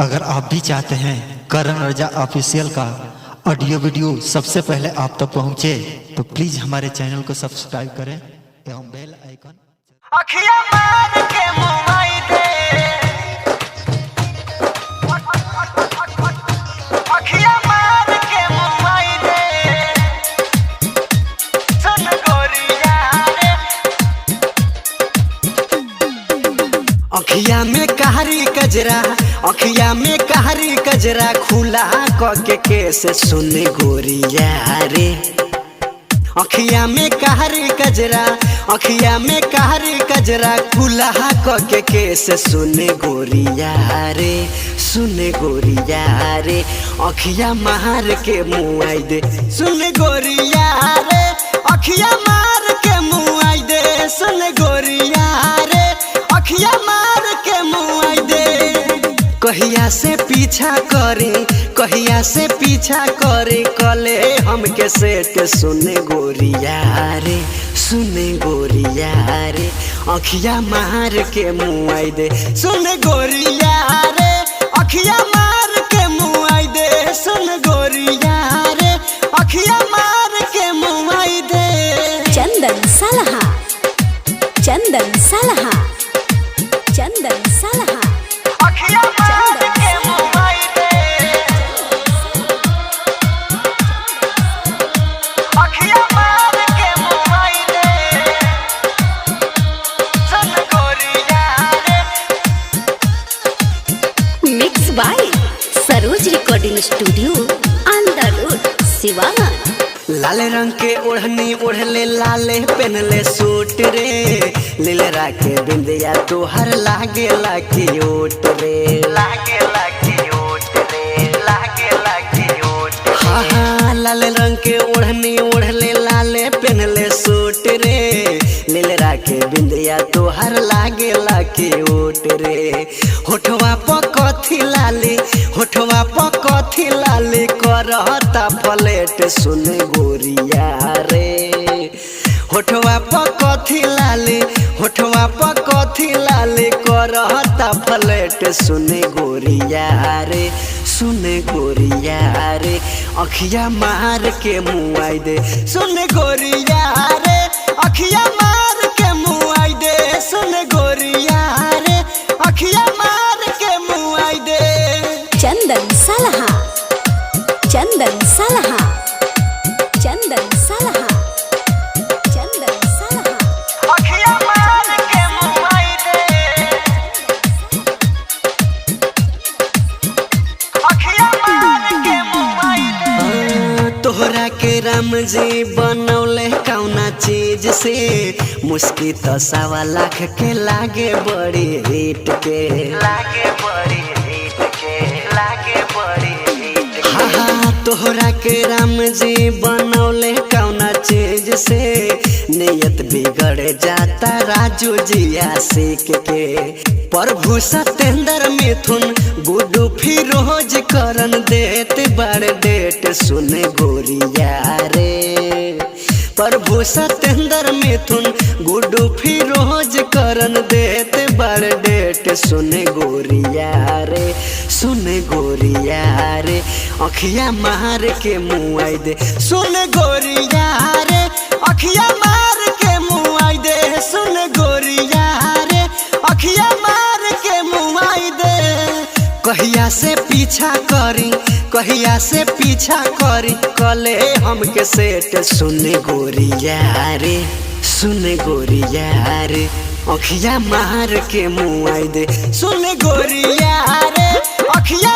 अगर आप भी चाहते हैं करण रजा ऑफिशियल का ऑडियो वीडियो सबसे पहले आप तक पहुंचे तो प्लीज हमारे चैनल को सब्सक्राइब करें एवं बेल आइकन अखिया मार के मुआई दे, अखिया मार के मुआई दे, सुन गोरिया रे। अखिया में कहरी कजरा, अखिया में कहरी कजरा खुला के कैसे सुन गोरिया रे। अखिया में कहरी कजरा, अखिया में कहरी कजरा खुला के कैसे सुने गोरिया रे, सुने गोरिया रे। अखिया मार के मुआई दे, सुने गोरिया रे। अखिया मार के मुआई दे, सुने गोरिया रे। अखिया मार के मुआई दे। कहिया से पीछा करे, कहिया से पीछा करे कले हमके सेट सुने गोरिया रे, सुने गोरिया रे। अखिया मार के मुआई दे, सुने गोरिया रे। अखिया मार के मुआई दे, सुन गोरिया रे। अखिया मार के मुआई दे। चंदन सलहा, चंदन सलहा, चंदन सलहा। अखिया मार के मुआई दे, अखिया मार के मुआई दे, सुन गोरिया रे। Mix by Saroj recording studio on the road Siwan. लाल रंग के ओढ़नी ओढ़ले, लाले पहनले सूट रे। लीलरा के बिंदिया तोहर लागे लागी ओट रे, लागे लागी ओट रे, लागे लागी ओट। हाँ हाँ लाल रंग के ओढ़नी ओढ़ले, लाले पहनले सूट रे। लीलरा के बिंदिया तोहर लागे लागी ओट रे। होठवा प कथी लाली, होठवा प कथी लाली करता प्लेट सुने गोरिया रे। होठवा प कथी लाली, होठवा प कथी लाली करता प्लेट सुने गोरिया रे, सुने गोरिया रे। अखिया मार के मुआई दे, सुने गोरिया रे। अखिया मार के मुआई दे, सुने गोरिया रे। अखिया मार के मुआई दे। चंदन सलहा, चंदन सलहा, चंदन सलहा, चंदन सलहा। अखिया मार के मुआई दे, अखिया मार के मुआई दे। तोहरा के राम जी बनौले कौना चीज से, मुश्किल तो 1.25 लाख के लागे बड़ी हिट के, लागे बड़ी हिट के, लागे बड़ी हिट। हाँ हाँ तोहरा के राम जी बनौले कौना चीज से, नियत बिगड़ जाता राजू जिया सीख के। प्रभु सत्येंद्र मिथुन गुड्डू फिरोज करन देत बड़ डेट सुने गोरिया रे। प्रभु सत्येंद्र मिथुन गुड्डू फिरोज करन देत बड़ डेट सुने गोरिया रे, सुने गोरिया रे। अखिया मार के मुआई दे, सुने गोरिया रे। अखिया मार के मुआई दे, सुने गोरिया रे। अखिया मार के मुआई दे। कहिया से पीछा करी, कहिया से पीछा करी कले हमके सेट सुने गोरिया रे, सुने गोरिया रे। अखिया मार के मुआई दे, सुने गोरिया रे। अखिया